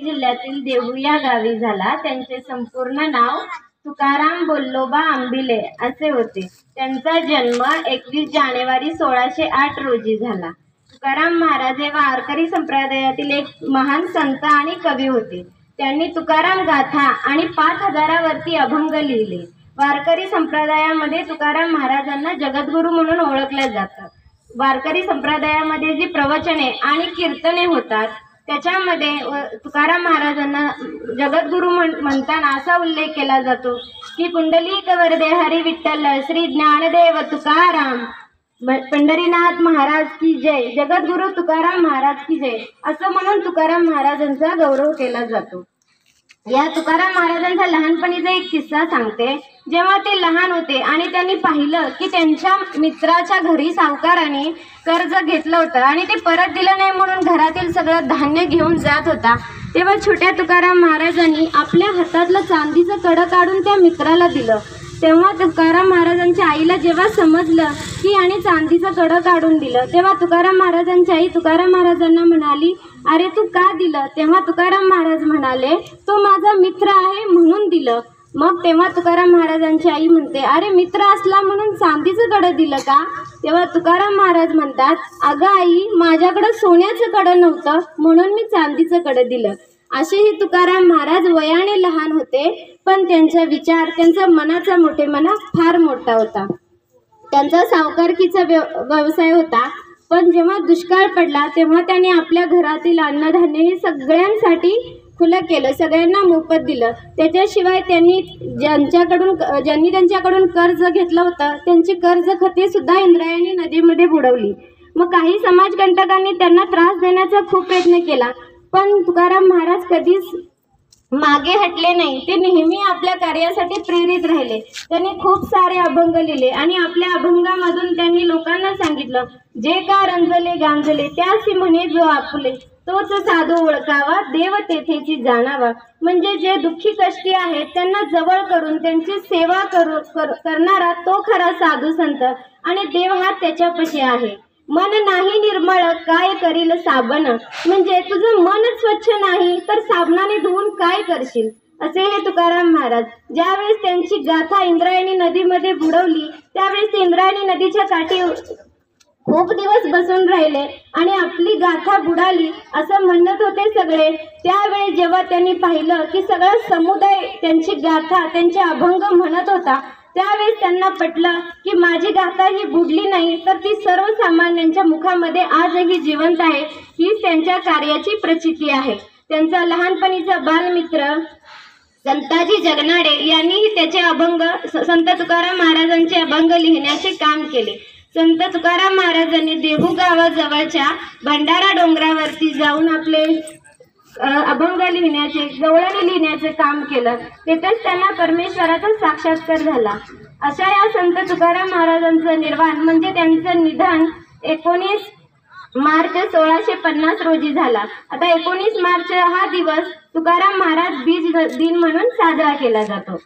जिल्ह्यातील देहू या गावी झाला। त्यांचे संपूर्ण नाव तुकाराम बोल्लोबा आंबिले असे होते। त्यांचा जन्म 21 जानेवारी 1608 रोजी झाला। तुकाराम महाराज हे वारकरी संप्रदायातील एक महान संत आणि कवी होते। त्यांनी तुकाराम गाथा आणि 5000 वरती अभंग लिहिले। वारकरी संप्रदायामध्ये तुकाराम महाराजांना जगद्गुरू म्हणून ओळखले जातं। वारकरी संप्रदायामध्ये जी प्रवचने आणि कीर्तने होतात त्याच्यामध्ये तुकाराम महाराजांना जगद्गुरू म्हणताना असा उल्लेख केला जातो की पुंडलिक वरदे हरी विठ्ठल श्री ज्ञानदेव तुकाराम, पंढरीनाथ महाराज की जय, जगद्गुरू तुकाराम महाराज की जय असं म्हणून तुकाराम महाराजांचा गौरव केला जातो। या तुकाराम महाराजांचा लहानपणीचा एक किस्सा सांगते। जेव्हा ते लहान होते आणि त्यांनी पाहिलं की त्यांच्या मित्राच्या घरी सावकाराने कर्ज घेतलं होतं आणि ते परत दिलं नाही म्हणून घरातील सगळं धान्य घेऊन जात होता, तेव्हा छोट्या तुकाराम महाराजांनी आपल्या हातातलं चांदीचं कडं काढून त्या मित्राला दिलं। तेव्हा तुकाराम महाराजांच्या आईला जेव्हा समजलं की याने चांदीचं कडं काढून दिलं, तेव्हा तुकाराम महाराजांची आई तुकाराम महाराजांना म्हणाली, अरे तू का दिलं? तेव्हा तुकाराम महाराज म्हणाले, तो माझा मित्र आहे म्हणून दिलं। मग तेव्हा तुकाराम महाराजांची आई म्हणते, अरे मित्र असला म्हणून चांदीचं कडं दिलं का? तेव्हा तुकाराम महाराज म्हणतात, अगं आई, माझ्याकडं सोन्याचं कडं नव्हतं म्हणून मी चांदीचं कडं दिलं। असेही तुकाराम महाराज वयाने लहान होते, पण त्यांचा विचार, त्यांचा मनाचा मोठेपणा फार मोठा होता। त्यांचा सावकारकीचा व्यवसाय होता, पण जेव्हा दुष्काळ पडला तेव्हा त्यांनी आपल्या घरातील अन्नधान्य हे सगळ्यांसाठी खुलं केलं, सगळ्यांना मोफत दिलं। त्याच्याशिवाय ज्यांनी त्यांच्याकडून कर्ज घेतलं होतं त्यांची कर्ज खते सुद्धा इंद्रायणी नदीमध्ये बुडवली। मग काही समाजकंटकांनी त्यांना त्रास देण्याचा खूप प्रयत्न केला, पण तुकाराम महाराज कधीच मागे हटले नाही। ते नेहमी आपल्या कार्यासाठी प्रेरित राहिले। त्यांनी खूप सारे अभंग लिहिले आणि आपल्या अभंगामधून त्यांनी लोकांना सांगितलं, जे का रंजले गांजले त्यासी म्हणे जो आपुले, तोच साधू ओळखावा देव तेथेची जाणावा। म्हणजे जे दुःखी कष्टी आहेत त्यांना जवळ करून त्यांची सेवा करणारा तो खरा साधू संत आणि देव हा त्याच्यापाशी आहे। मन नाही निर्मळ काय करील साबण, म्हणजे तुझं मन स्वच्छ नाही तर साबणाने धुवून काय करशील, असे हे तुकाराम महाराज। ज्यावेळेस त्यांची गाथा इंद्रायणी नदीमध्ये बुडवली त्यावेळेस ते इंद्रायणी नदीच्या काठी खूप दिवस बसून राहिले आणि आपली गाथा बुडाली असं म्हणत होते सगळे। त्यावेळी जेव्हा त्यांनी पाहिलं की सगळा समुदाय त्यांची गाथा, त्यांचे अभंग म्हणत होता, त्यावेळेस त्यांना पटलं की माझी गाथा ही बुडली नाही तर ती सर्वसामान्यांच्या मुखामध्ये आजही जिवंत आहे। ही त्यांच्या कार्याची प्रचिती आहे। त्यांचा लहानपणीचा बालमित्र संताजी जगनाडे यांनीही त्याचे अभंग, संत तुकाराम महाराजांचे अभंग लिहिण्याचे काम केले। संत तुकाराम महाराजांनी देहू गावाजवळच्या भंडारा डोंगरावरती जाऊन आपले अभंग लिहिण्याचे, गवळणी लिहिण्याचे काम केलं। तेथेच त्यांना परमेश्वराचा साक्षात्कार झाला। अशा या संत तुकाराम महाराजांचं निर्वाण म्हणजे त्यांचं निधन 19 मार्च 1650 रोजी झाला। आता 19 मार्च हा दिवस तुकाराम महाराज बीज दिन म्हणून साजरा केला जातो।